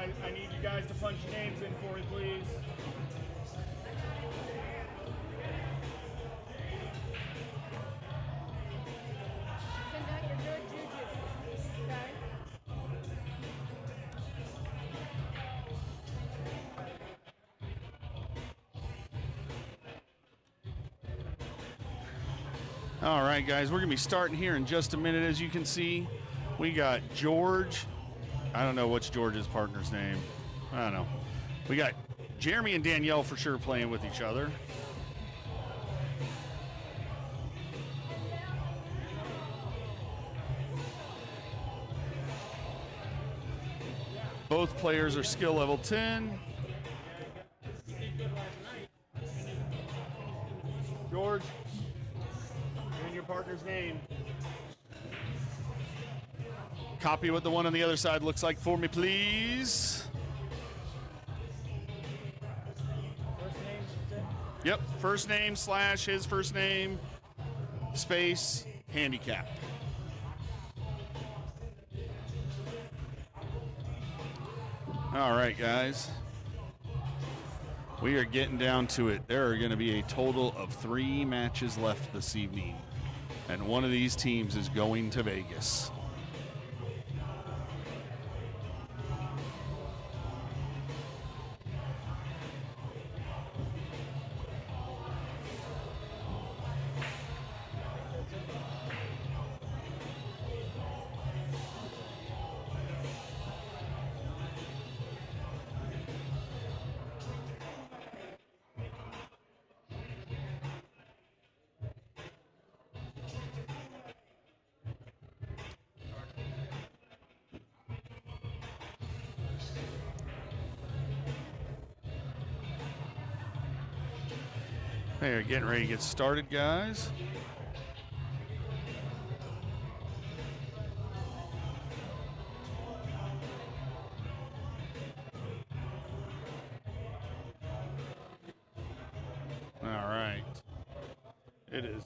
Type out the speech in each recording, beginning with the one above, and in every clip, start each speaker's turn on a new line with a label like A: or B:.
A: I need you guys to punch your names in for me, please.
B: Send out your good juju. Okay?
C: All right, guys, we're going to be starting here in just a minute. As you can see, we got George. I don't know what's George's partner's name. I don't know. We got Jeremy and Danielle for sure playing with each other. Both players are skill level 10.
A: George, and your partner's name.
C: Copy what the one on the other side looks like for me, please.
A: First name,
C: Yep, first name / his first name, space, handicap. All right, guys. We are getting down to it. There are going to be a total of 3 matches left this evening, and one of these teams is going to Vegas. They are getting ready to get started, guys. All right. It is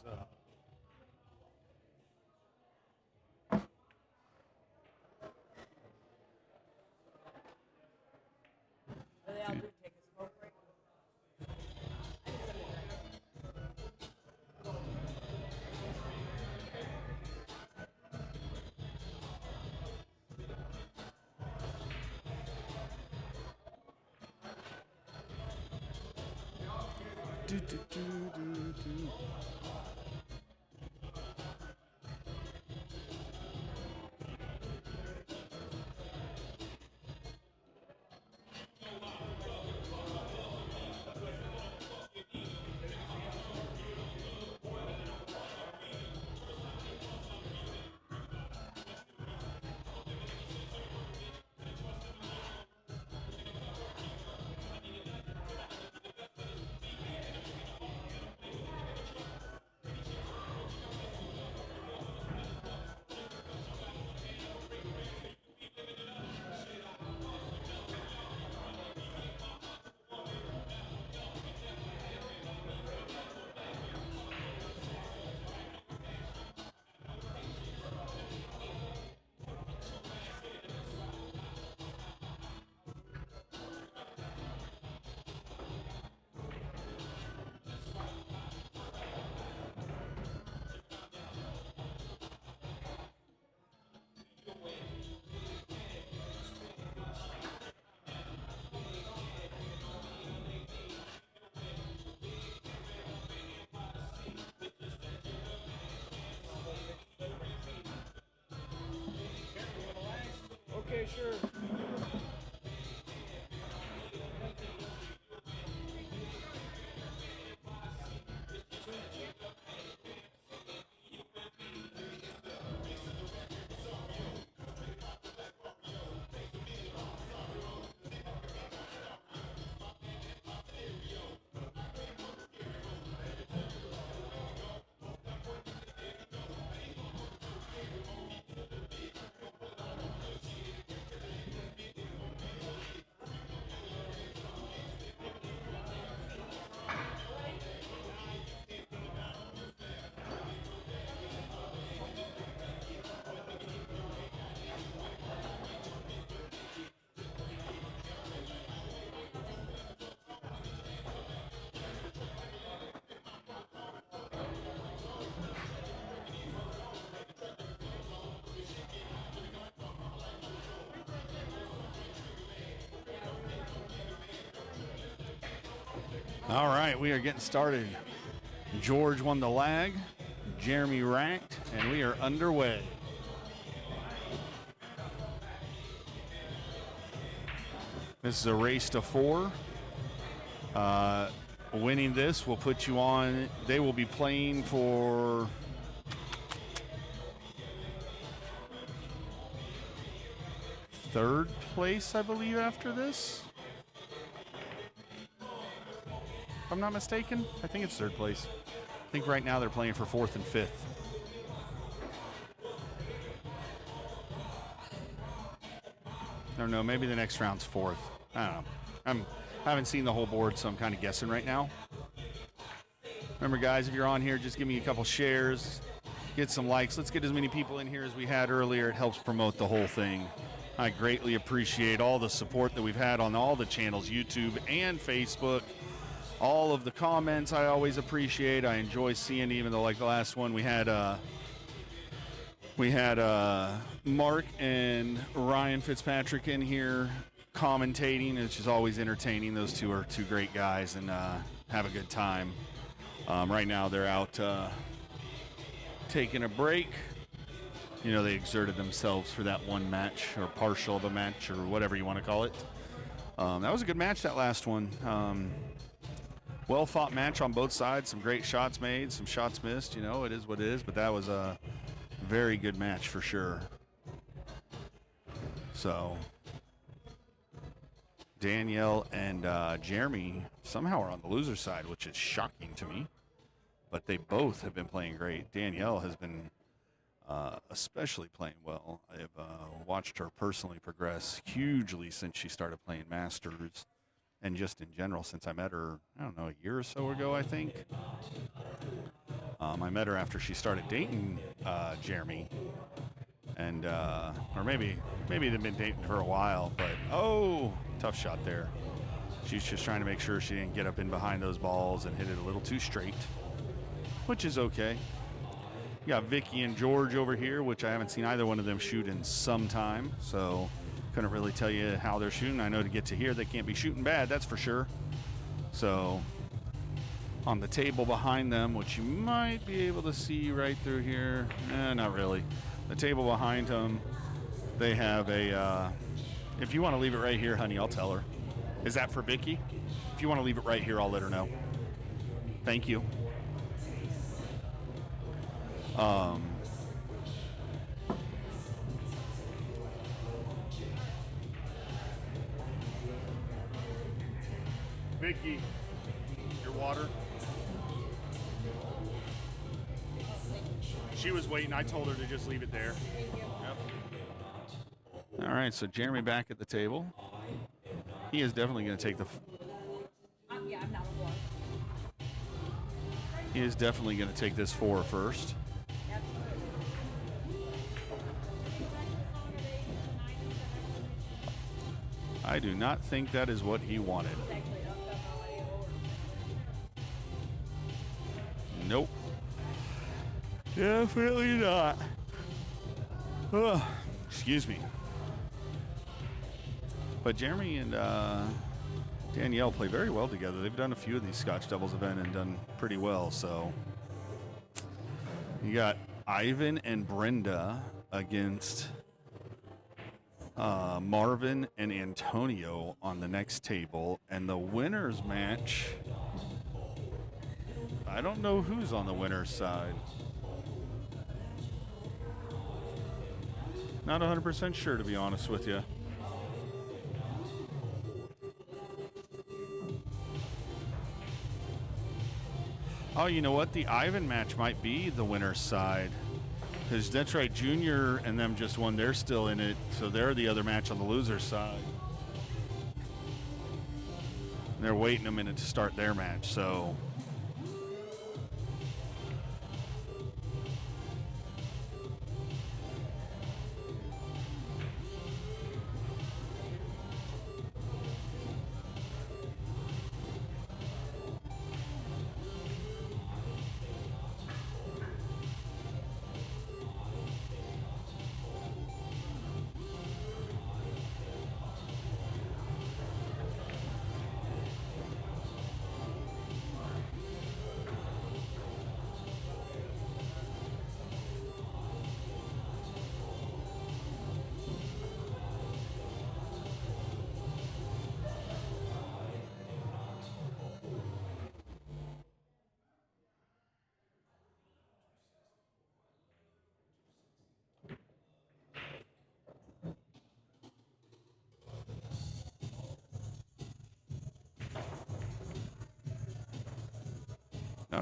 A: Okay, sure.
C: All right, we are getting started. George won the lag, Jeremy racked, and we are underway. This is a race to 4. Winning this will put you on. They will be playing for third place, I believe, after this. If I'm not mistaken, I think it's third place. I think right now they're playing for 4th and 5th. I don't know, maybe the next round's 4th. I don't know. I haven't seen the whole board, so I'm kind of guessing right now. Remember, guys, if you're on here, just give me a couple shares, get some likes. Let's get as many people in here as we had earlier. It helps promote the whole thing. I greatly appreciate all the support that we've had on all the channels, YouTube and Facebook. All of the comments I always appreciate. I enjoy seeing, even though like the last one we had Mark and Ryan Fitzpatrick in here commentating, which is always entertaining. Those two are two great guys and have a good time. Right now they're out taking a break. You know, they exerted themselves for that one match, or partial of a match, or whatever you want to call it. That was a good match, that last one. Well-fought match on both sides. Some great shots made, some shots missed. You know, it is what it is, but that was a very good match for sure. So, Danielle and Jeremy somehow are on the loser side, which is shocking to me. But they both have been playing great. Danielle has been especially playing well. I've watched her personally progress hugely since she started playing Masters. And just in general, since I met her, I don't know, a year or so ago, I think. I met her after she started dating Jeremy. And, or maybe they've been dating for a while, but, oh, tough shot there. She's just trying to make sure she didn't get up in behind those balls and hit it a little too straight, which is okay. You got Vikki and George over here, which I haven't seen either one of them shoot in some time, so couldn't really tell you how they're shooting. I know to get to here, they can't be shooting bad, that's for sure. So, on the table behind them, which you might be able to see right through here, not really. The table behind them, they have a, if you want to leave it right here, honey, I'll tell her. Is that for Vikki? If you want to leave it right here, I'll let her know. Thank you. Vikki, your water. She was waiting. I told her to just leave it there. Yep. All right, so Jeremy back at the table. He is definitely going to take the...
B: Yeah, I'm not a one.
C: He is definitely going to take this 4 first. I do not think that is what he wanted. Nope. Definitely not. Ugh, excuse me. But Jeremy and Danielle play very well together. They've done a few of these Scotch doubles event and done pretty well. So you got Ivan and Brenda against Marvin and Antonio on the next table, and the winners match, I don't know who's on the winner's side. Not 100% sure, to be honest with you. Oh, you know what? The Ivan match might be the winner's side. Because that's right, Junior and them just won. They're still in it, so they're the other match on the loser's side. And they're waiting a minute to start their match, so...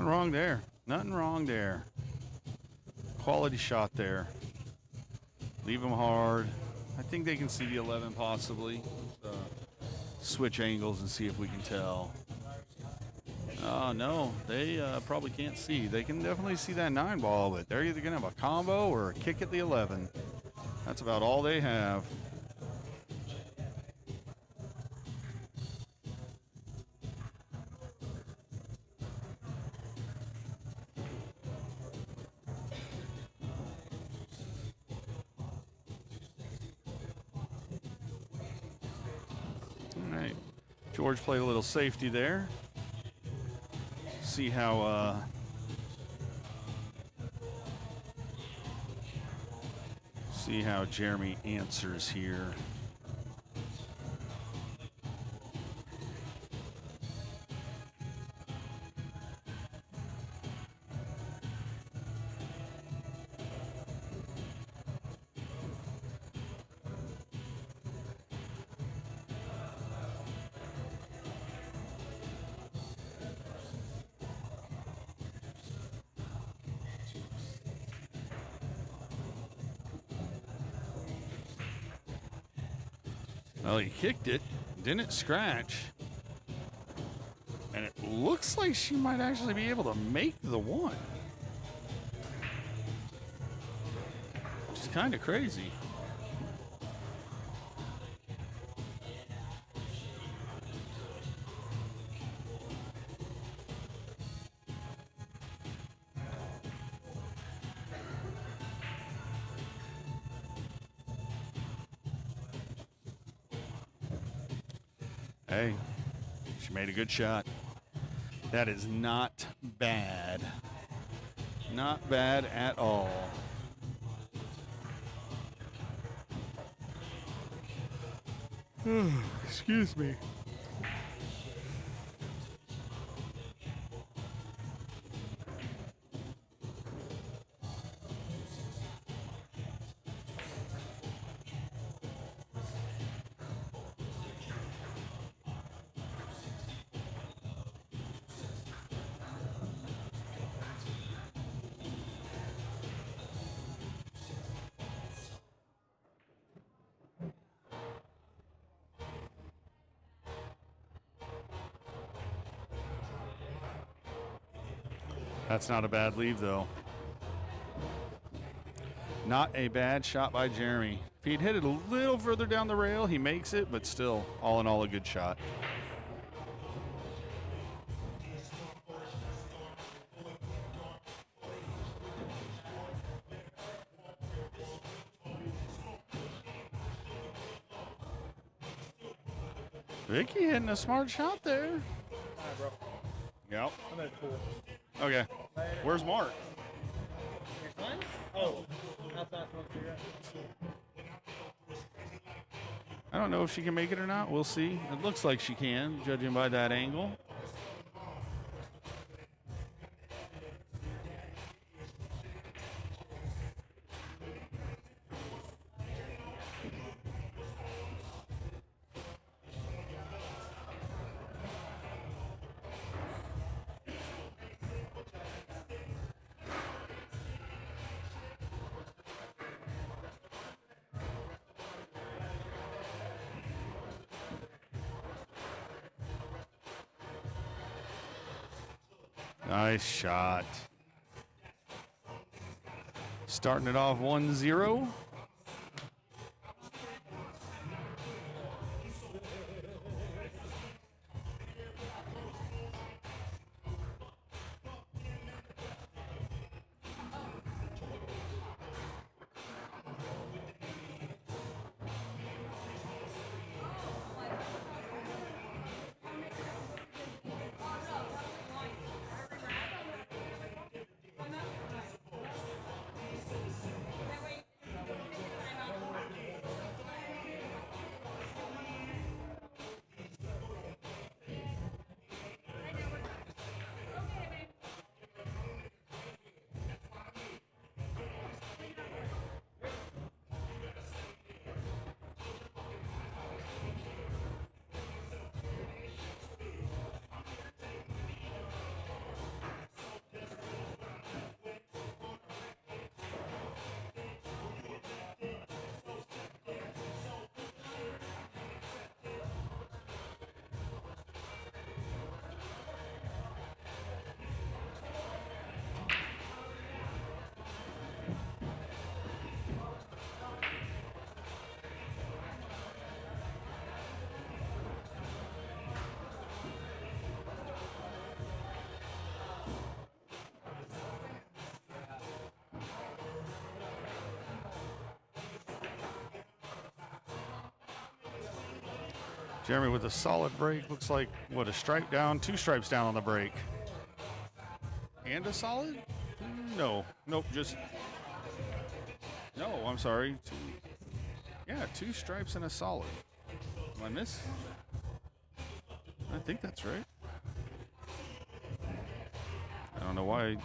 C: Nothing wrong there. Nothing wrong there. Quality shot there. Leave them hard. I think they can see the 11 possibly. Switch angles and see if we can tell. Oh, no. They probably can't see. They can definitely see that 9 ball, but they're either going to have a combo or a kick at the 11. That's about all they have. All right. George played a little safety there. See how Jeremy answers here. Well, he kicked it, didn't scratch, and it looks like she might actually be able to make the 1. Which is kind of crazy. Hey, she made a good shot. That is not bad. Not bad at all. Excuse me. That's not a bad leave, though. Not a bad shot by Jeremy. If he'd hit it a little further down the rail, he makes it, but still, all in all, a good shot. Vikki hitting a smart shot there.
A: All right, bro.
C: Yep.
A: I'm at the pool.
C: Okay. Where's Mark?
A: Oh, outside smoke cigarette.
C: I don't know if she can make it or not. We'll see. It looks like she can, judging by that angle. Nice shot. Starting it off 1-0. Jeremy with a solid break. Looks like, what, a stripe down, 2 stripes down on the break. And a solid? No. Nope, just... No, I'm sorry. 2 stripes and a solid. Am I miss? I think that's right. I don't know why.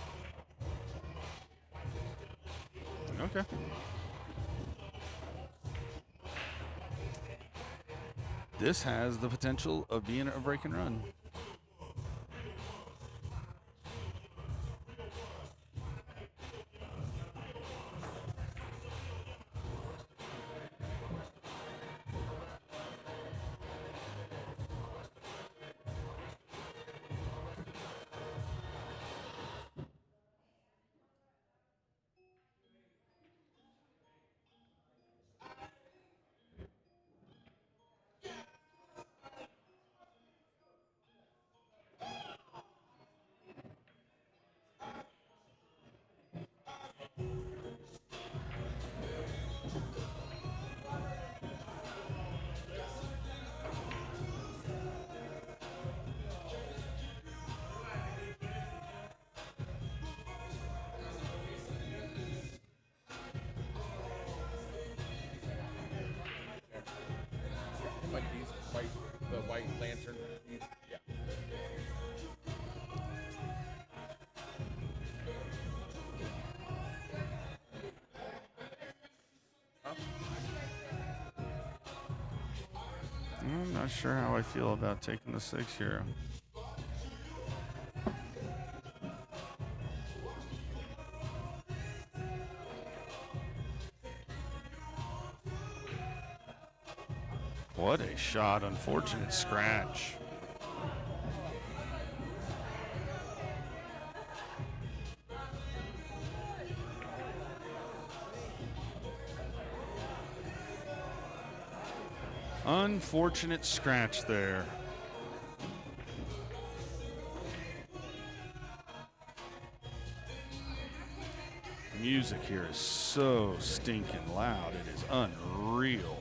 C: Okay. This has the potential of being a break and run.
D: Like these the white lantern. Yeah.
C: I'm not sure how I feel about taking the 6 here. What a shot. Unfortunate scratch. Unfortunate scratch there. Music here is so stinking loud. It is unreal.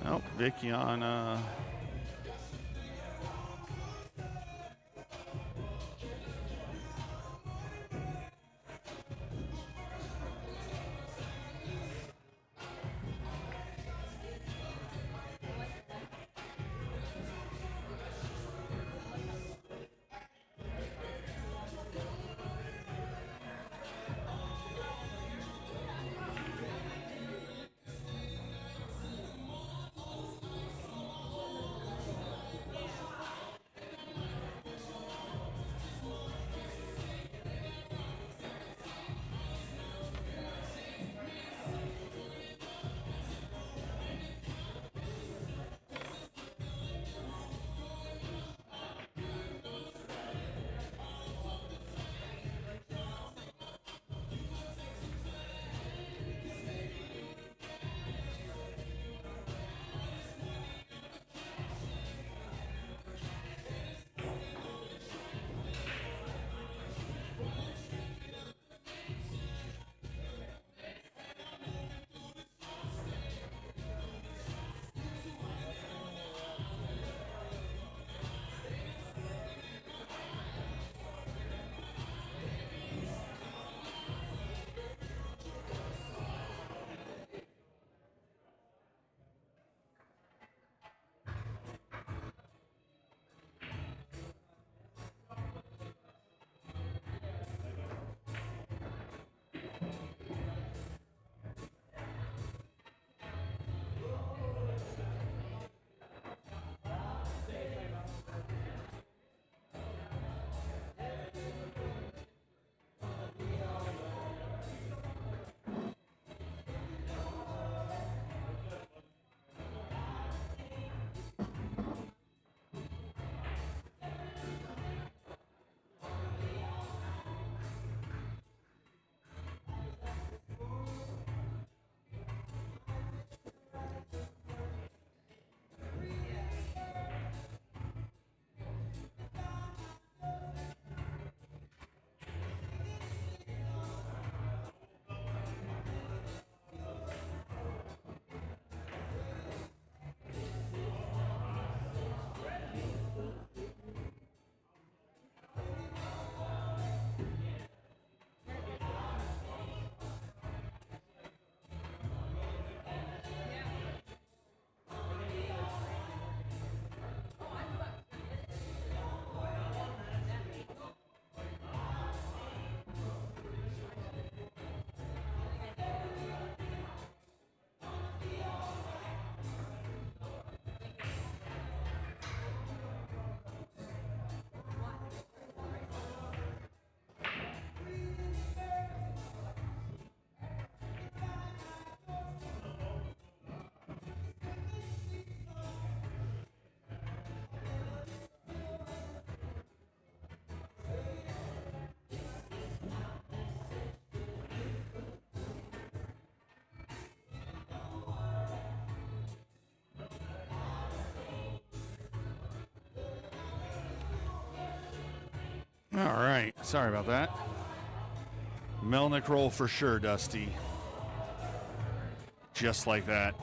C: Oh, Vikki on All right. Sorry about that. Melnick roll for sure, Dusty. Just like that.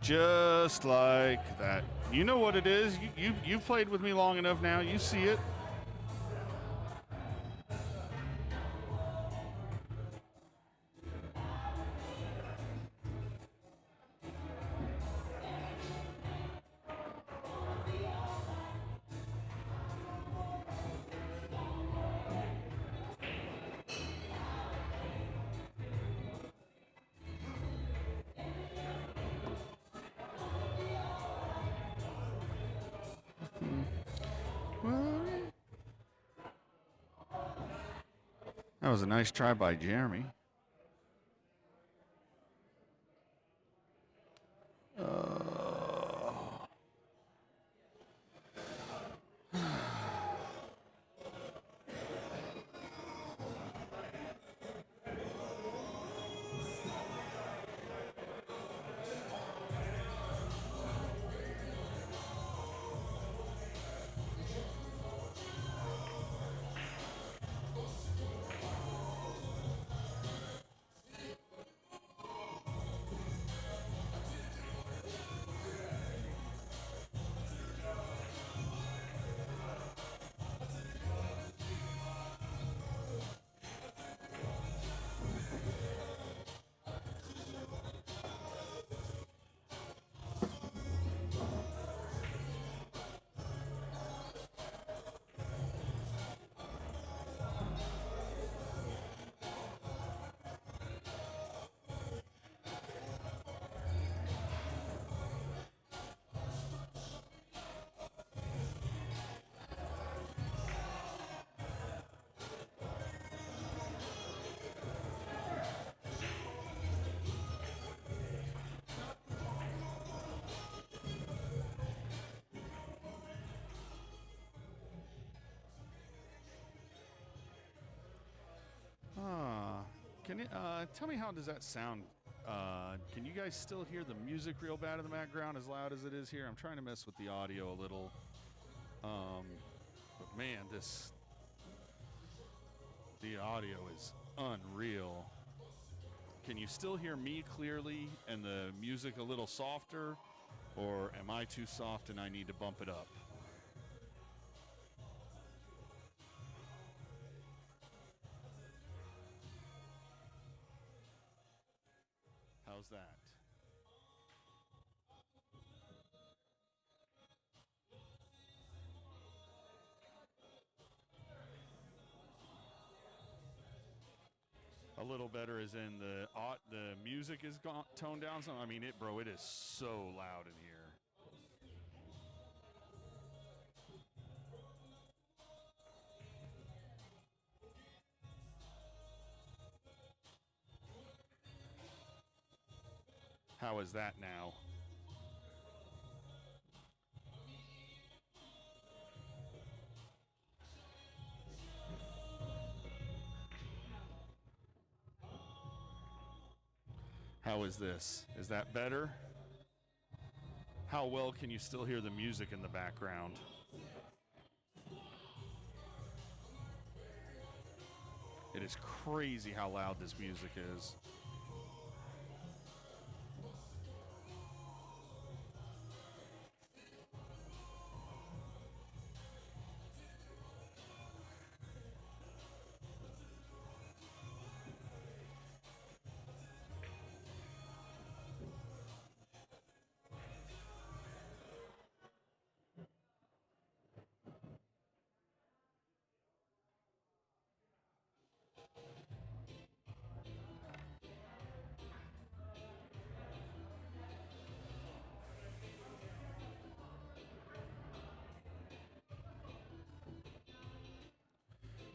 C: Just like that. You know what it is. You've played with me long enough now. You see it. That was a nice try by Jeremy. Can you tell me how does that sound? Can you guys still hear the music real bad in the background, as loud as it is here? I'm trying to mess with the audio a little. But man, the audio is unreal. Can you still hear me clearly and the music a little softer, or am I too soft and I need to bump it up? How's that? A little better as in the music is toned down some. I mean, it is so loud in here. How is that now? How is this? Is that better? How well can you still hear the music in the background? It is crazy how loud this music is.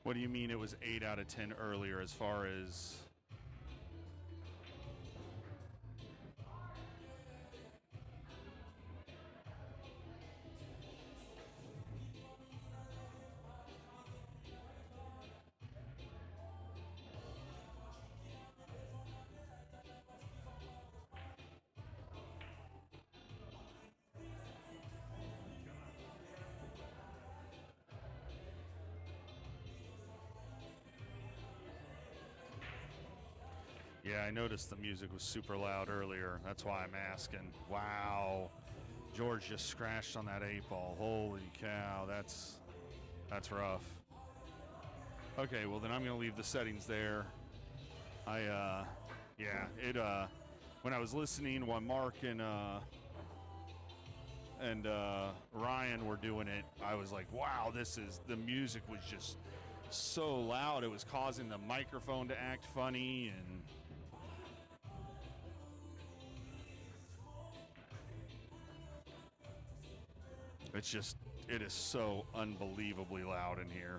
C: What do you mean it was 8 out of 10 earlier as far as... Yeah, I noticed the music was super loud earlier. That's why I'm asking. Wow. George just scratched on that 8-ball. Holy cow, that's rough. Okay, well then I'm going to leave the settings there. When I was listening while Mark and Ryan were doing it, I was like, wow, the music was just so loud. It was causing the microphone to act funny, and it is so unbelievably loud in here.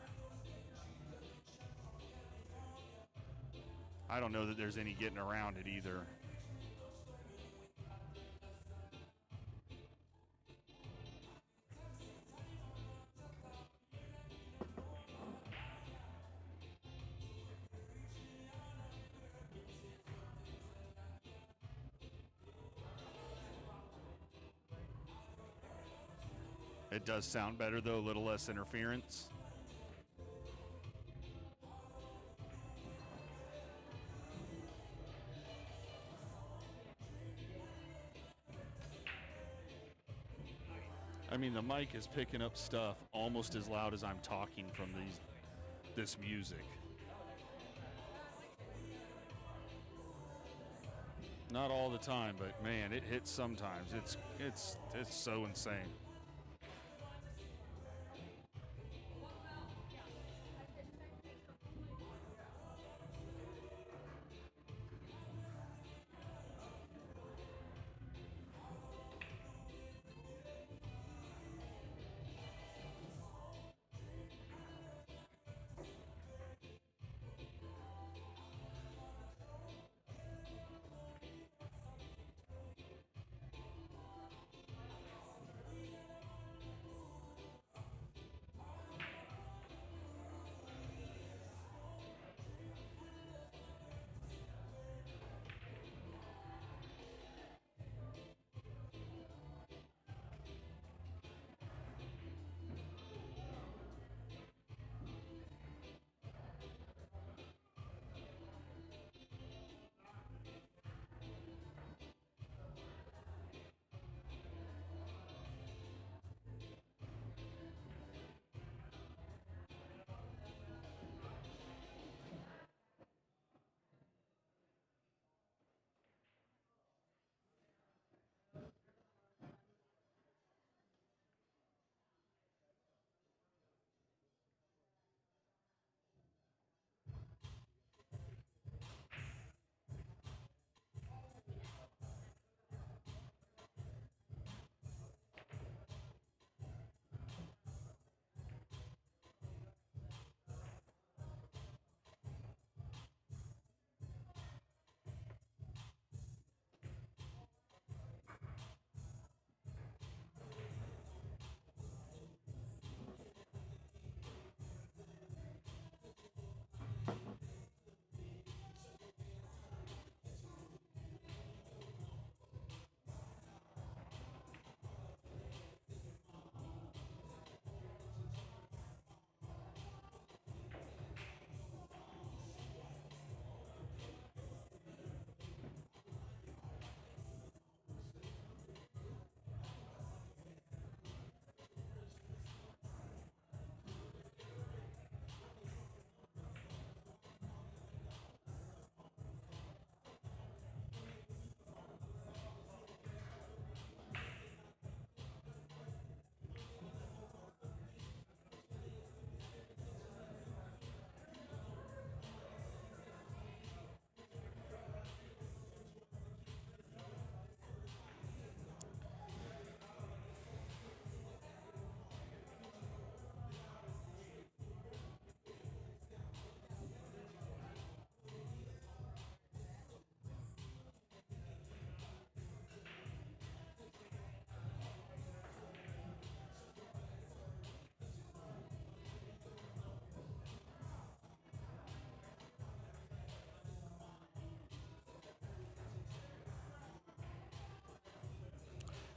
C: I don't know that there's any getting around it either. It does sound better, though, a little less interference. I mean, the mic is picking up stuff almost as loud as I'm talking from this music. Not all the time, but man, it hits sometimes. It's so insane.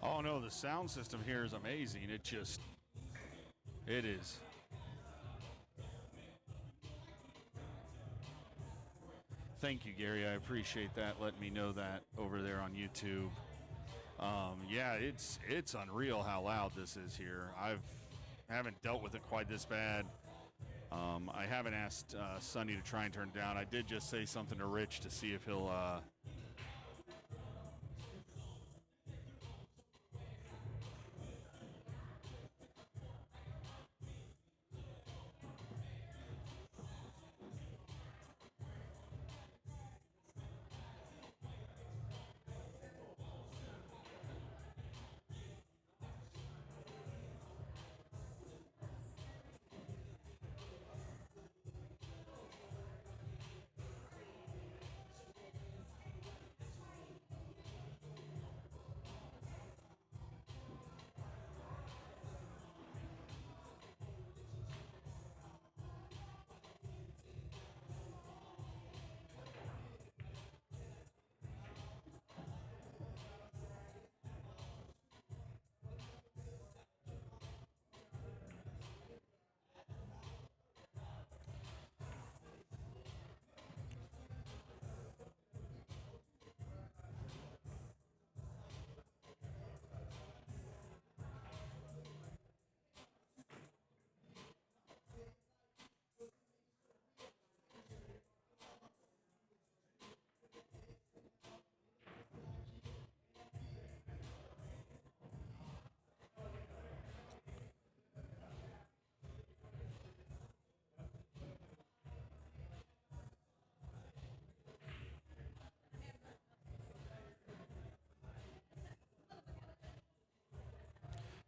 C: Oh no, the sound system here is amazing. It is. Thank you, Gary. I appreciate that. Letting me know that over there on YouTube. Yeah, it's unreal how loud this is here. Haven't dealt with it quite this bad. I haven't asked Sonny to try and turn it down. I did just say something to Rich to see if he'll.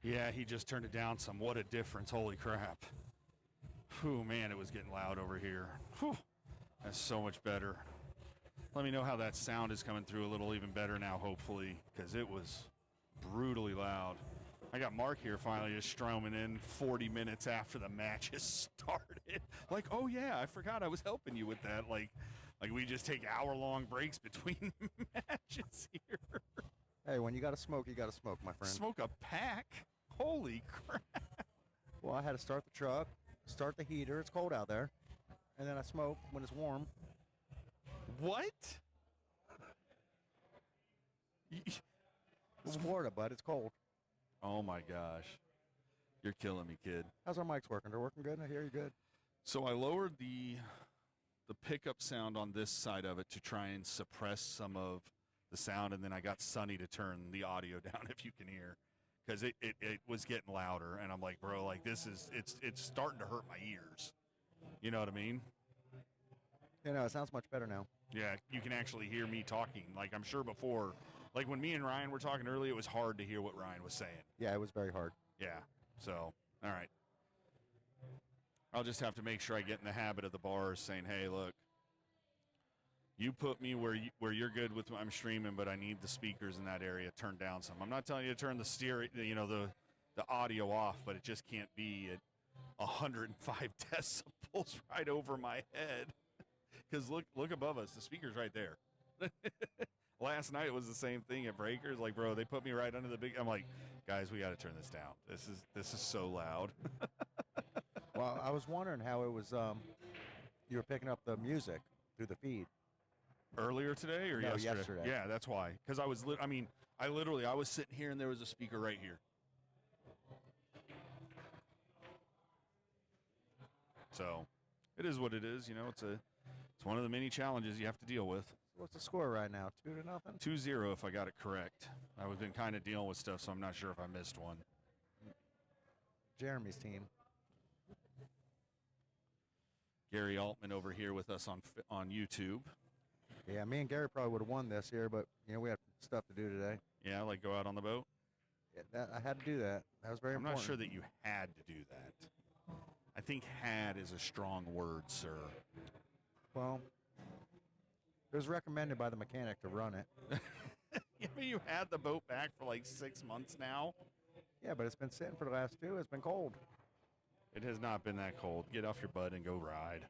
C: Yeah, he just turned it down some. What a difference. Holy crap. Whew, man, it was getting loud over here. Whew, that's so much better. Let me know how that sound is coming through a little even better now, hopefully, because it was brutally loud. I got Mark here finally just stroming in 40 minutes after the match has started. Like, oh, yeah, I forgot I was helping you with that. Like we just take hour-long breaks between matches here.
E: Hey, when you got to smoke, my friend.
C: Smoke a pack? Holy crap.
E: Well, I had to start the truck, start the heater. It's cold out there. And then I smoke when it's warm.
C: What?
E: It's Florida, bud. It's cold.
C: Oh, my gosh. You're killing me, kid.
E: How's our mics working? They're working good? I hear you good.
C: So I lowered the pickup sound on this side of it to try and suppress some of the sound, and then I got Sonny to turn the audio down, if you can hear, because it was getting louder, and I'm like, bro, like it's starting to hurt my ears. You know what I mean?
E: You know, it sounds much better now.
C: Yeah, you can actually hear me talking. Like, I'm sure before, like when me and Ryan were talking earlier, it was hard to hear what Ryan was saying.
E: Yeah, it was very hard.
C: Yeah, so, all right. I'll just have to make sure I get in the habit of the bars saying, hey, look, you put me where you're good with I'm streaming, but I need the speakers in that area turned down some. I'm not telling you to turn the stereo, the audio off, but it just can't be at 105 decibels right over my head. Because look above us, the speaker's right there. Last night it was the same thing at Breakers. Like, bro, they put me right under the big. I'm like, guys, we got to turn this down. This is so loud.
E: Well, I was wondering how it was. You were picking up the music through the feed.
C: Earlier today or
E: No,
C: yesterday?
E: yesterday.
C: Yeah, that's why. Because I was, I was sitting here and there was a speaker right here. So, it is what it is. You know, it's one of the many challenges you have to deal with.
E: What's the score right now? 2-0?
C: 2-0 if I got it correct. I've been kind of dealing with stuff, so I'm not sure if I missed one.
E: Jeremy's team.
C: Gary Altman over here with us on YouTube.
E: Yeah, me and Gary probably would have won this here, but, we had stuff to do today.
C: Yeah, like go out on the boat?
E: Yeah, I had to do that. That was very important.
C: I'm not sure that you had to do that. I think had is a strong word, sir.
E: Well, it was recommended by the mechanic to run it.
C: Yeah, but you had the boat back for like 6 months now.
E: Yeah, but it's been sitting for the last 2. It's been cold.
C: It has not been that cold. Get off your butt and go ride.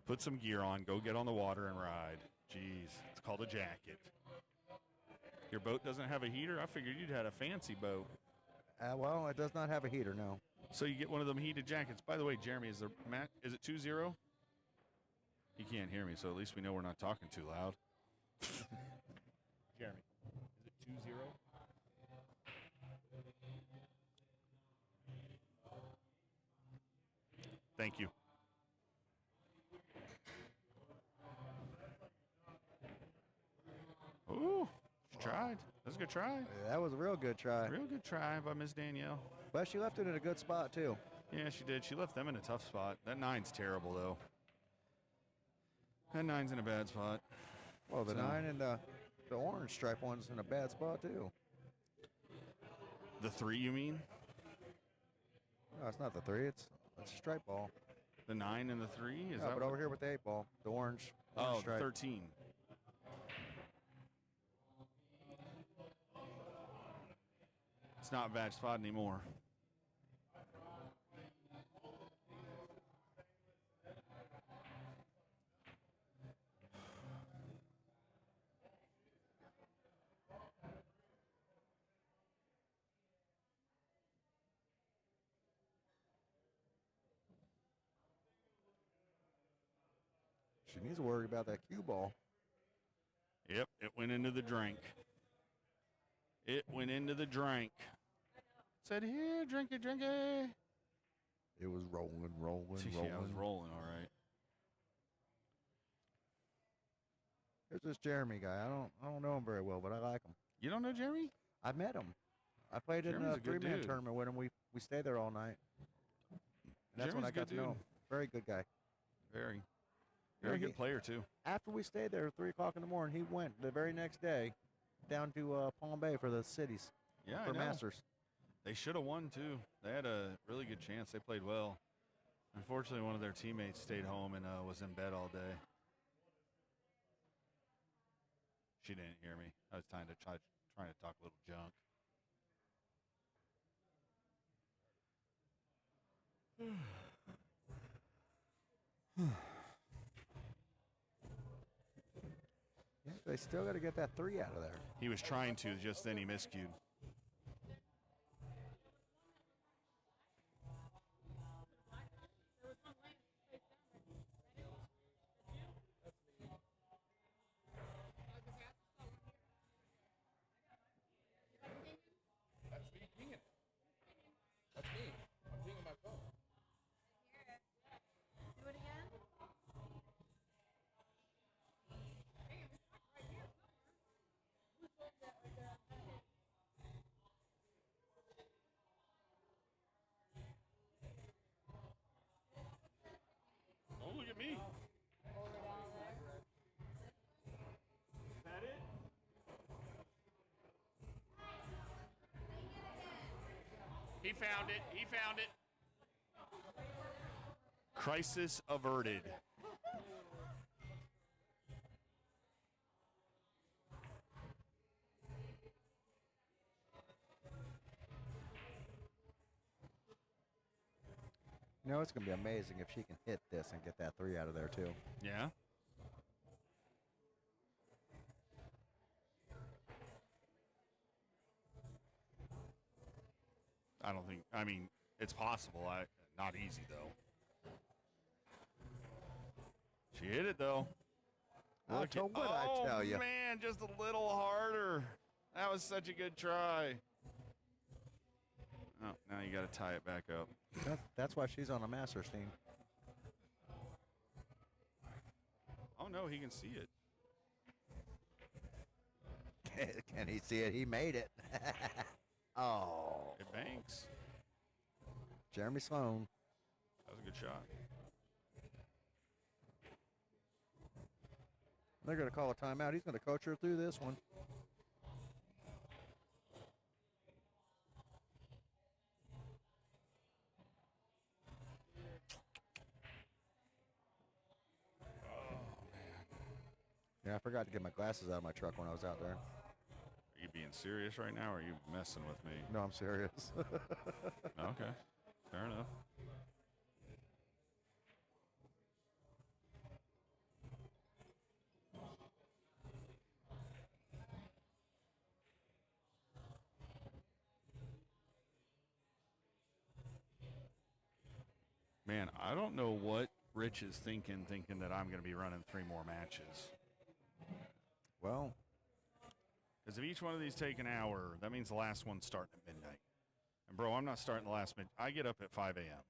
C: Put some gear on. Go get on the water and ride. Jeez, it's called a jacket. Your boat doesn't have a heater? I figured you'd had a fancy boat.
E: Well, it does not have a heater, no.
C: So you get one of them heated jackets. By the way, Jeremy, is it 2-0? He can't hear me, so at least we know we're not talking too loud.
D: Jeremy, is it 2-0?
C: Thank you. Ooh, she tried. That was a good try.
E: That was a real good try.
C: Real good try by Miss Danielle.
E: But she left it in a good spot, too.
C: Yeah, she did. She left them in a tough spot. That 9's terrible, though. That 9's in a bad spot.
E: Well, the
C: So-
E: 9 and the orange stripe one's in a bad spot, too.
C: The 3, you mean?
E: No, it's not the 3. It's a stripe ball.
C: The 9 and the 3? Is
E: Yeah,
C: that
E: but over here with the 8 ball, the orange
C: Oh, the
E: stripe.
C: 13. It's not a bad spot anymore.
E: She needs to worry about that cue ball.
C: Yep, it went into the drink. It went into the drink. Said, here, drink it, drink it.
E: It was rolling.
C: Yeah, I was rolling, all right.
E: There's this Jeremy guy. I don't know him very well, but I like him.
C: You don't know Jeremy?
E: I met him. I played in
C: Jeremy's
E: a
C: a good
E: 3-man
C: dude.
E: tournament with him. We stayed there all night. And that's when
C: Jeremy's
E: I
C: a
E: got
C: good
E: to know
C: dude.
E: him. Very good guy.
C: Very.
E: Yeah,
C: Very
E: he-
C: good player, too.
E: After we stayed there at 3 o'clock in the morning, he went the very next day down to Palm Bay for the cities,
C: Yeah,
E: for
C: I know.
E: Masters.
C: They should have won, too. They had a really good chance. They played well. Unfortunately, one of their teammates stayed home and was in bed all day. She didn't hear me. I was trying to talk a little junk.
E: Yeah, they still got to get that 3 out of there.
C: He was trying to, just then he miscued.
D: That's me pinging it. That's me. I'm pinging my phone.
B: Do it again.
C: Oh, look at me.
B: Over down there.
C: Is that it? He found it. He found it. Crisis averted.
E: You know, it's going to be amazing if she can hit this and get that 3 out of there, too.
C: Yeah. I don't think. I mean, it's possible. Not easy though. She hit it though.
E: I
C: Look
E: told
C: at-
E: what I tell you.
C: Oh man, just a little harder. That was such a good try. Oh, now you got to tie it back up.
E: That's why she's on the Masters team.
C: Oh no, he can see it.
E: Can he see it? He made it. Oh,
C: It banks.
E: Jeremy Sloan.
C: That was a good shot.
E: They're going to call a timeout. He's going to coach her through this one. Yeah, I forgot to get my glasses out of my truck when I was out there.
C: Are you being serious right now, or are you messing with me?
E: No, I'm serious.
C: Okay, fair enough. Man, I don't know what Rich is thinking that I'm going to be running 3 more matches.
E: Well,
C: Because if each one of these take an hour, that means the last one's starting at midnight. And, bro, I'm not starting the last midnight. I get up at 5 a.m.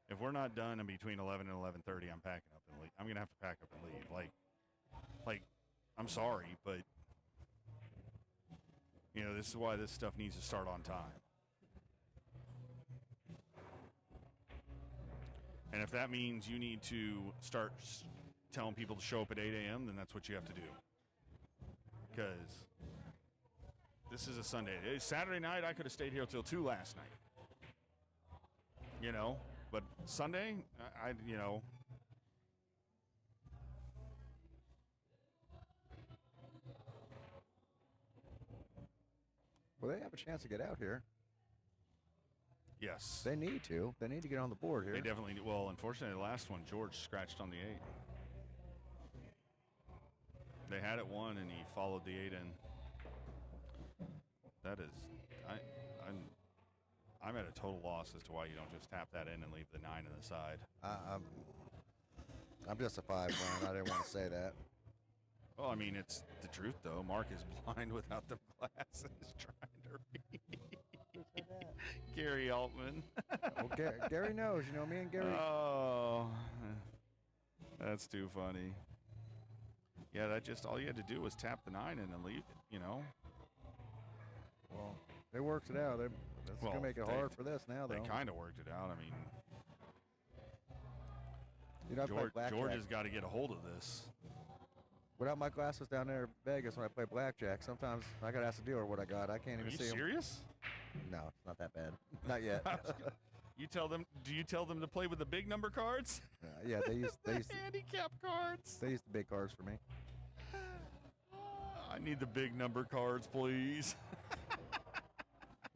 C: If we're not done in between 11 and 11:30, I'm packing up and leave. I'm going to have to pack up and leave. Like, I'm sorry, but, you know, this is why this stuff needs to start on time. And if that means you need to start telling people to show up at 8 a.m., then that's what you have to do. Because this is a Sunday. Saturday night, I could have stayed here till 2 last night. You know? But Sunday, you know.
E: well, they have a chance to get out here.
C: Yes.
E: They need to. They need to get on the board here.
C: They definitely do. Well, unfortunately, the last one, George scratched on the 8. They had it 1, and he followed the 8 in. That is, I'm at a total loss as to why you don't just tap that in and leave the 9 on the side.
E: I'm just a 5, Brian. I didn't want to say that.
C: Well, I mean, it's the truth, though. Mark is blind without the glasses trying to read. Gary Altman.
E: Well, Gary knows. You know, me and Gary.
C: Oh, that's too funny. Yeah, that just, all you had to do was tap the 9 in and leave it, you know?
E: Well, they worked it out. That's going to make it hard for this now, though.
C: They kind of worked it out. I mean,
E: you know,
C: George has got to get a hold of this.
E: Without my glasses down there in Vegas when I play blackjack, sometimes I got to ask the dealer what I got. I can't even see them.
C: Are you serious?
E: No, it's not that bad. Not yet.
C: You tell them? Do you tell them to play with the big number cards?
E: Yeah, they use
C: handicap cards.
E: They use the big cards for me.
C: I need the big number cards, please.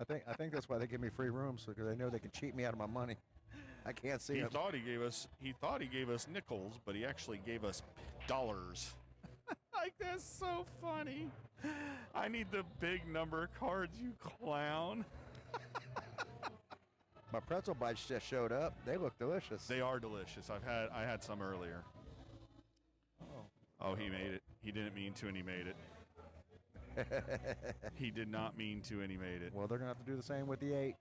E: I think that's why they give me free rooms, because they know they can cheat me out of my money. I can't see
C: He
E: it.
C: thought he gave us nickels, but he actually gave us dollars. Like, that's so funny. I need the big number cards, you clown.
E: My pretzel bites just showed up. They look delicious.
C: They are delicious. I had some earlier. Oh, he made it. He didn't mean to, and he made it. He did not mean to, and he made it.
E: Well, they're going to have to do the same with the 8.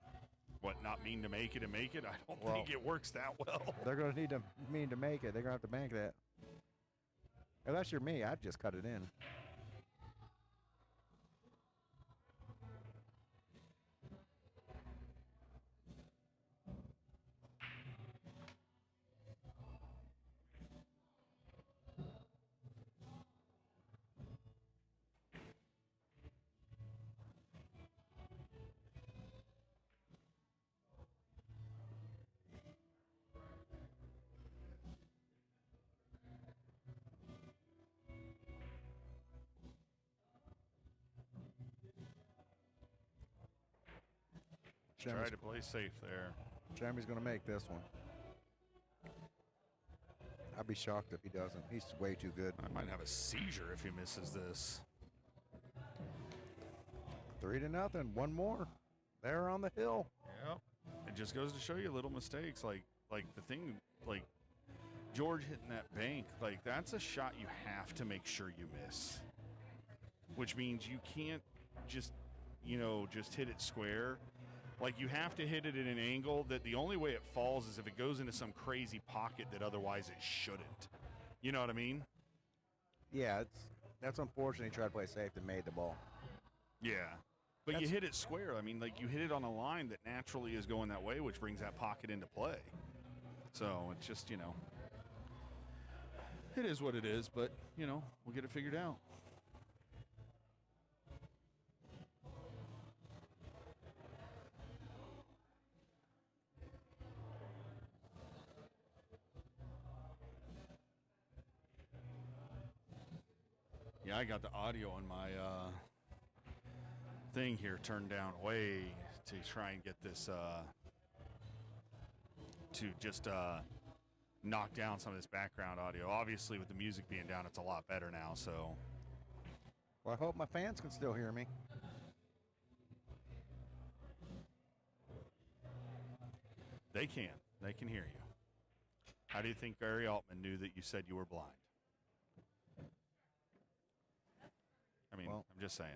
C: What, not mean to make it and make it? I don't think it works that well.
E: They're going to need to mean to make it. They're going to have to bank that. Unless you're me, I'd just cut it in.
C: Try to play safe there.
E: Jeremy's going to make this one. I'd be shocked if he doesn't. He's way too good.
C: I might have a seizure if he misses this.
E: 3-0. One more. They're on the hill.
C: Yep. It just goes to show you little mistakes. Like the thing, like George hitting that bank, like that's a shot you have to make sure you miss. Which means you can't just hit it square. Like, you have to hit it at an angle that the only way it falls is if it goes into some crazy pocket that otherwise it shouldn't. You know what I mean?
E: Yeah, that's unfortunate. He tried to play safe and made the ball.
C: Yeah. But you hit it square. I mean, like, you hit it on a line that naturally is going that way, which brings that pocket into play. So, it's just, it is what it is, but, we'll get it figured out. Yeah, I got the audio on my thing here turned down way to try and get this to just knock down some of this background audio. Obviously, with the music being down, it's a lot better now, so.
E: Well, I hope my fans can still hear me.
C: They can. They can hear you. How do you think Gary Altman knew that you said you were blind? I mean,
E: Well,
C: I'm just saying.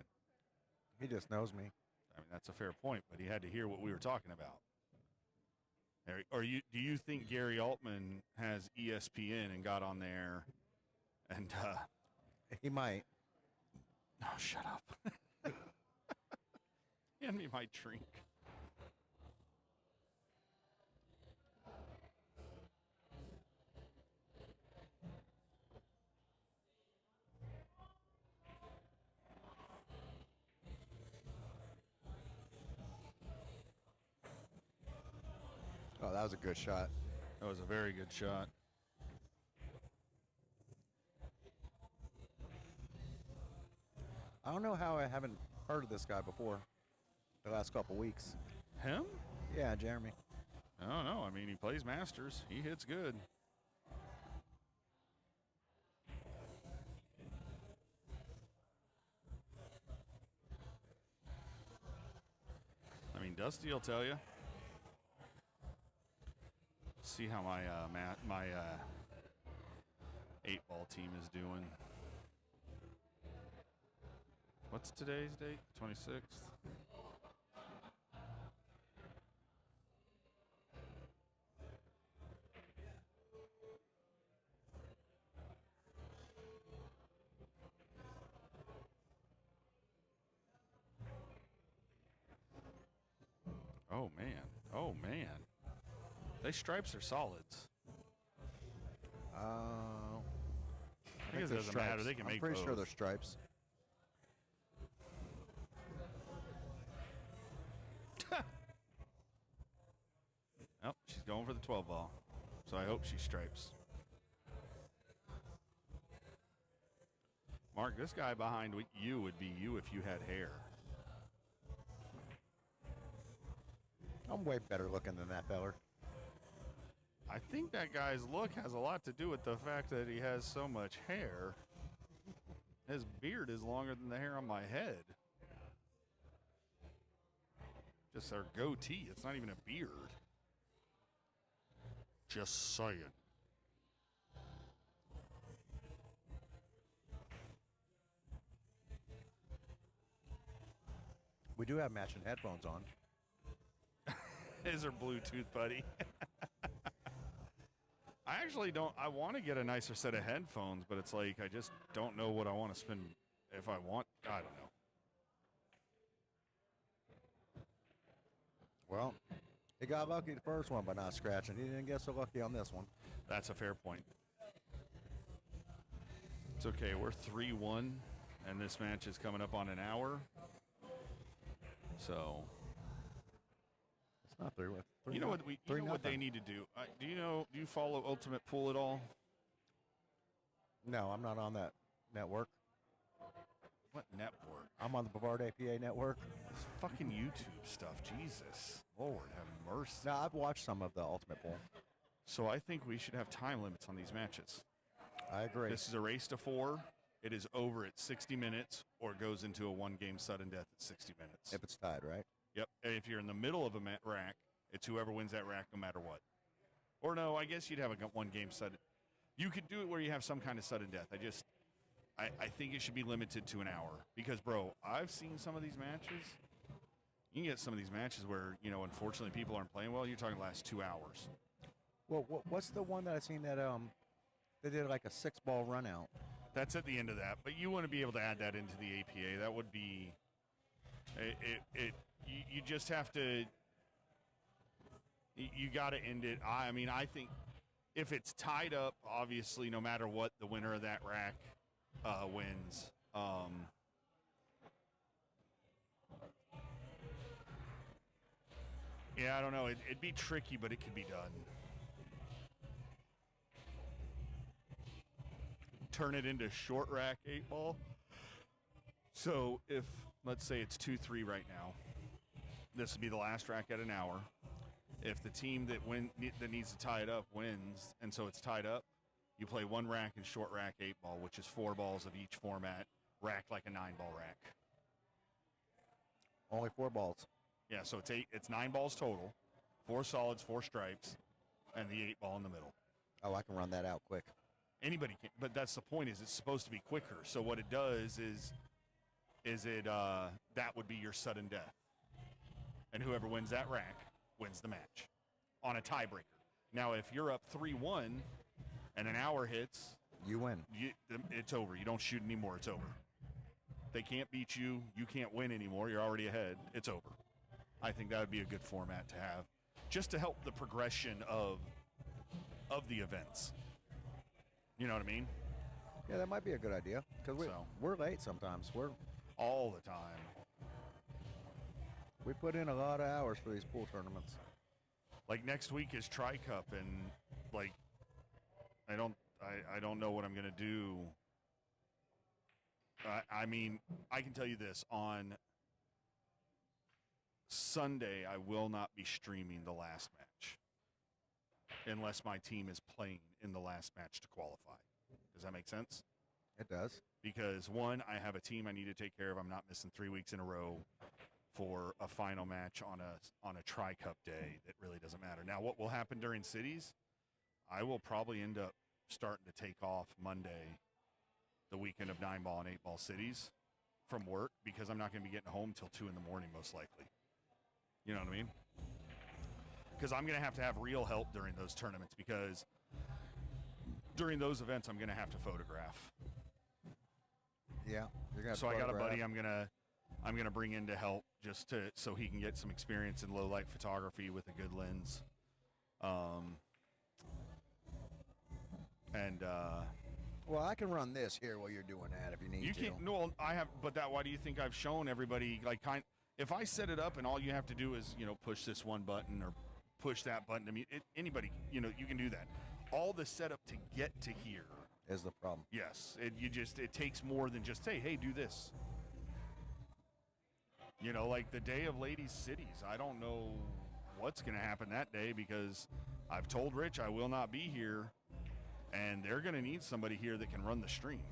E: He just knows me.
C: I mean, that's a fair point, but he had to hear what we were talking about. Or do you think Gary Altman has ESPN and got on there and
E: He might.
C: no, shut up. Hand me my drink.
E: Oh, that was a good shot.
C: That was a very good shot.
E: I don't know how I haven't heard of this guy before the last couple weeks.
C: Him?
E: Yeah, Jeremy.
C: I don't know. I mean, he plays Masters. He hits good. I mean, Dusty will tell you. See how my my 8-ball team is doing. What's today's date? 26th. Oh man. Oh man. They stripes are solids.
E: I
C: guess it
E: they're
C: doesn't matter.
E: stripes.
C: They can
E: I'm
C: make
E: pretty sure
C: both.
E: they're stripes.
C: Oh, she's going for the 12-ball. So I hope she stripes. Mark, this guy behind you would be you if you had hair.
E: I'm way better looking than that feller.
C: I think that guy's look has a lot to do with the fact that he has so much hair. His beard is longer than the hair on my head. Just our goatee. It's not even a beard. Just saying.
E: We do have matching headphones on.
C: His are Bluetooth, buddy. I actually don't. I want to get a nicer set of headphones, but it's like I just don't know what I want to spend. If I want, I don't know.
E: Well, he got lucky the first one by not scratching. He didn't get so lucky on this one.
C: That's a fair point. It's okay. We're 3-1, and this match is coming up on an hour. So
E: It's not three.
C: you know what what they need to do. Do you follow Ultimate Pool at all?
E: No, I'm not on that network.
C: What network?
E: I'm on the Bavard APA network.
C: This fucking YouTube stuff. Jesus, Lord have mercy.
E: No, I've watched some of the Ultimate Pool.
C: So I think we should have time limits on these matches.
E: I agree.
C: This is a race to 4. It is over at 60 minutes, or it goes into a one-game sudden death at 60 minutes.
E: If it's tied, right?
C: Yep. And if you're in the middle of a rack, it's whoever wins that rack no matter what. Or no, I guess you'd have a one-game sudden. You could do it where you have some kind of sudden death. I think it should be limited to an hour. Because, bro, I've seen some of these matches. You can get some of these matches where, unfortunately people aren't playing well. You're talking last 2 hours.
E: Well, what's the one that I seen that they did like a 6-ball run out?
C: That's at the end of that. But you want to be able to add that into the APA. That would be... You just have to... You got to end it. I mean, I think if it's tied up, obviously, no matter what, the winner of that rack wins. Yeah, I don't know. It'd be tricky, but it could be done. Turn it into short rack 8-ball. So if, let's say it's 2-3 right now, this would be the last rack at an hour. If the team that needs to tie it up wins, and so it's tied up, you play one rack in short rack 8-ball, which is 4 balls of each format, racked like a 9-ball rack.
E: Only 4 balls.
C: Yeah, so it's 9 balls total, 4 solids, 4 stripes, and the 8-ball in the middle.
E: Oh, I can run that out quick.
C: Anybody can, but that's the point. Is it's supposed to be quicker. So what it does is that would be your sudden death, and whoever wins that rack wins the match on a tiebreaker. Now, if you're up 3-1 and an hour hits,
E: You win.
C: it's over. You don't shoot anymore. It's over. They can't beat you. You can't win anymore. You're already ahead. It's over. I think that would be a good format to have, just to help the progression of the events. You know what I mean?
E: Yeah, that might be a good idea because we're late sometimes. We're
C: All the time.
E: We put in a lot of hours for these pool tournaments.
C: Like next week is Tri Cup, and like I don't know what I'm gonna do. I mean, I can tell you this: on Sunday, I will not be streaming the last match unless my team is playing in the last match to qualify. Does that make sense?
E: It does.
C: Because one, I have a team I need to take care of. I'm not missing 3 weeks in a row for a final match on a Tri Cup day. That really doesn't matter. Now, what will happen during cities? I will probably end up starting to take off Monday, the weekend of 9-ball and 8-ball cities, from work, because I'm not going to be getting home till 2 in the morning most likely. You know what I mean? Because I'm going to have real help during those tournaments, because during those events I'm going to have to photograph.
E: Yeah, you're gonna.
C: So I got a buddy I'm gonna bring in to help, just so he can get some experience in low light photography with a good lens.
E: Well, I can run this here while you're doing that if you need to.
C: You can't. No, I have. But why do you think I've shown everybody if I set it up and all you have to do is push this one button or push that button. I mean, anybody you can do that. All the setup to get to here
E: is the problem.
C: Yes, it takes more than just say, hey, do this. Like the day of ladies' cities, I don't know what's going to happen that day, because I've told Rich I will not be here, and they're going to need somebody here that can run the stream.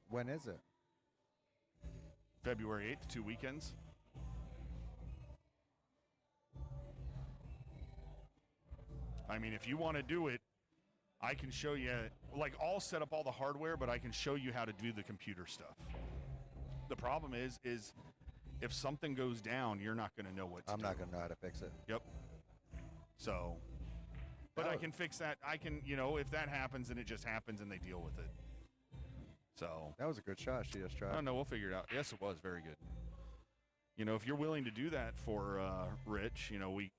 E: When is it?
C: February 8th, 2 weekends. I mean, if you want to do it, I can show you. I'll set up all the hardware, but I can show you how to do the computer stuff. The problem is if something goes down, you're not going to know what to do.
E: I'm not going to know how to fix it.
C: Yep. So, but I can fix that. I can, if that happens, then it just happens and they deal with it. So.
E: That was a good shot she just tried.
C: I don't know. We'll figure it out. Yes, it was very good. If you're willing to do that for Rich,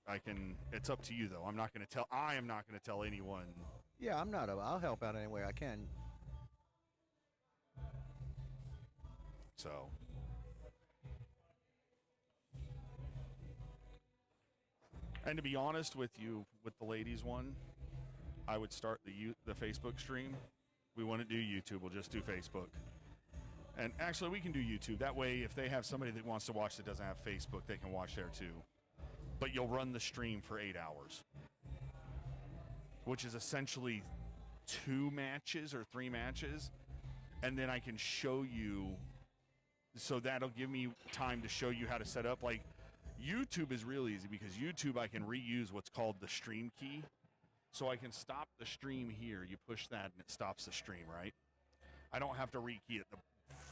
C: I can. It's up to you, though. I am not going to tell anyone.
E: Yeah, I'm not. I'll help out any way I can.
C: So. And to be honest with you, with the ladies one, I would start the Facebook stream. We wouldn't do YouTube. We'll just do Facebook. And actually, we can do YouTube. That way, if they have somebody that wants to watch that doesn't have Facebook, they can watch there too. But you'll run the stream for 8 hours, which is essentially 2 matches or 3 matches. And then I can show you. So that'll give me time to show you how to set up. Like, YouTube is real easy, because YouTube I can reuse what's called the stream key. So I can stop the stream here. You push that and it stops the stream, right? I don't have to rekey it. The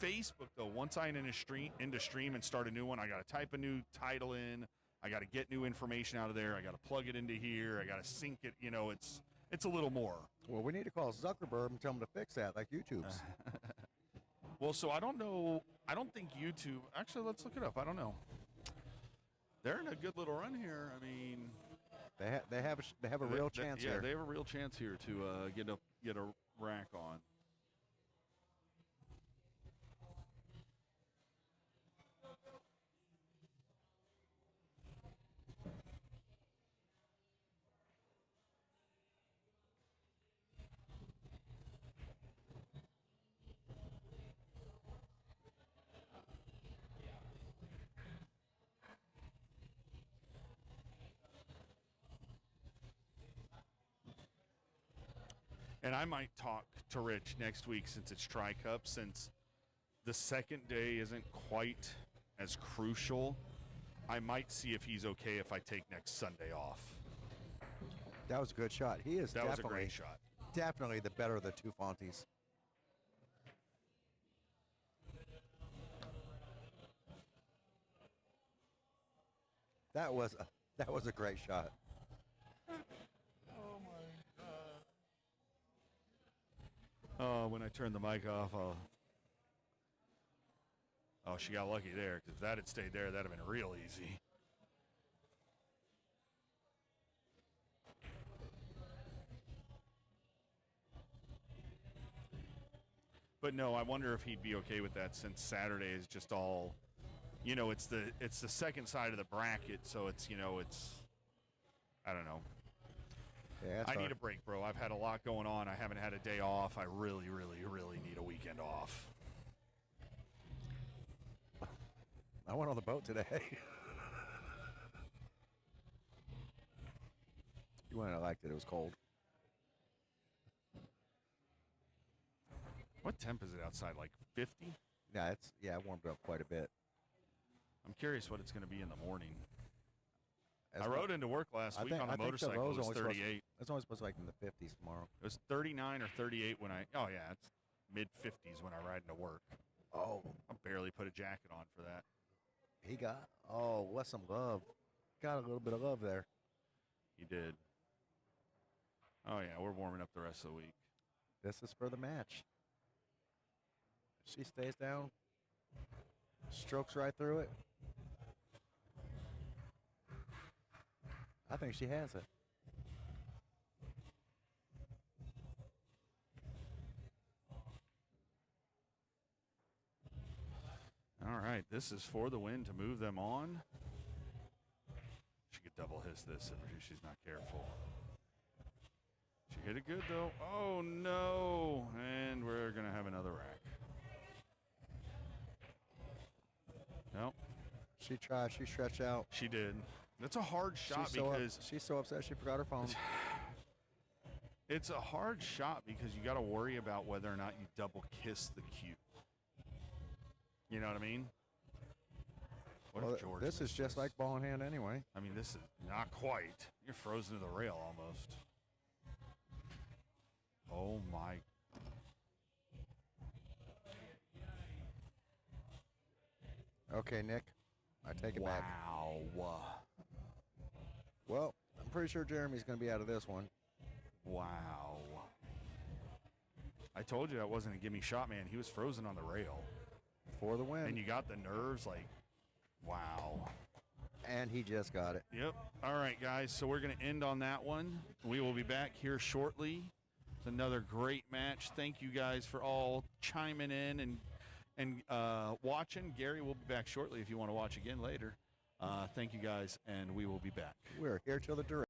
C: Facebook, though, once I'm into stream and start a new one, I got to type a new title in. I got to get new information out of there. I got to plug it into here. I got to sync it. It's a little more.
E: Well, we need to call Zuckerberg and tell him to fix that, like YouTube's.
C: Well, so I don't know. I don't think YouTube. Actually, let's look it up. I don't know. They're in a good little run here. I mean,
E: they have a real chance here.
C: Yeah, they have a real chance here to get a rack on. And I might talk to Rich next week, since it's Tri Cup, since the second day isn't quite as crucial. I might see if he's okay if I take next Sunday off.
E: That was a good shot. He is
C: That was a
E: definitely,
C: great shot.
E: definitely the better of the two Fonties. That was a great shot.
C: Oh, when I turned the mic off, oh, she got lucky there, because if that had stayed there, that'd have been real easy. But no, I wonder if he'd be okay with that, since Saturday is just all, you know, it's the second side of the bracket, so it's, you know, it's, I don't know.
E: Yeah,
C: I need a break, bro. I've had a lot going on. I haven't had a day off. I really, really, really need a weekend off.
E: I went on the boat today. You wouldn't have liked it. It was cold.
C: What temp is it outside? Like 50?
E: Yeah, it warmed up quite a bit.
C: I'm curious what it's going to be in the morning.
E: As
C: I
E: well-
C: rode into work last week on a motorcycle. It was 38.
E: It's only supposed to be like in the 50s tomorrow.
C: It was 39 or 38 when oh yeah, it's mid-50s when I ride into work.
E: Oh,
C: I barely put a jacket on for that.
E: he got, what's some love? Got a little bit of love there.
C: He did. Oh yeah, we're warming up the rest of the week.
E: This is for the match. She stays down, strokes right through it. I think she has it.
C: All right, this is for the win to move them on. She could double hiss this if she's not careful. She hit it good though. Oh no, and we're gonna have another rack. Nope.
E: She tried. She stretched out.
C: She did. That's a hard shot because
E: she's so upset she forgot her phone.
C: it's a hard shot because you got to worry about whether or not you double kiss the cue. You know what I mean? What if George
E: this is
C: missed
E: just like ball in hand anyway.
C: I mean, this is not quite. You're frozen to the rail almost. Oh my.
E: Okay, Nick, I take it back.
C: Wow.
E: Well, I'm pretty sure Jeremy's going to be out of this one.
C: Wow. I told you that wasn't a gimme shot, man. He was frozen on the rail.
E: For the win.
C: And you got the nerves, like, wow.
E: And he just got it.
C: Yep. All right, guys. So we're going to end on that one. We will be back here shortly. It's another great match. Thank you guys for all chiming in and watching. Gary will be back shortly if you want to watch again later. Thank you guys, and we will be back.
E: We're here till the direct.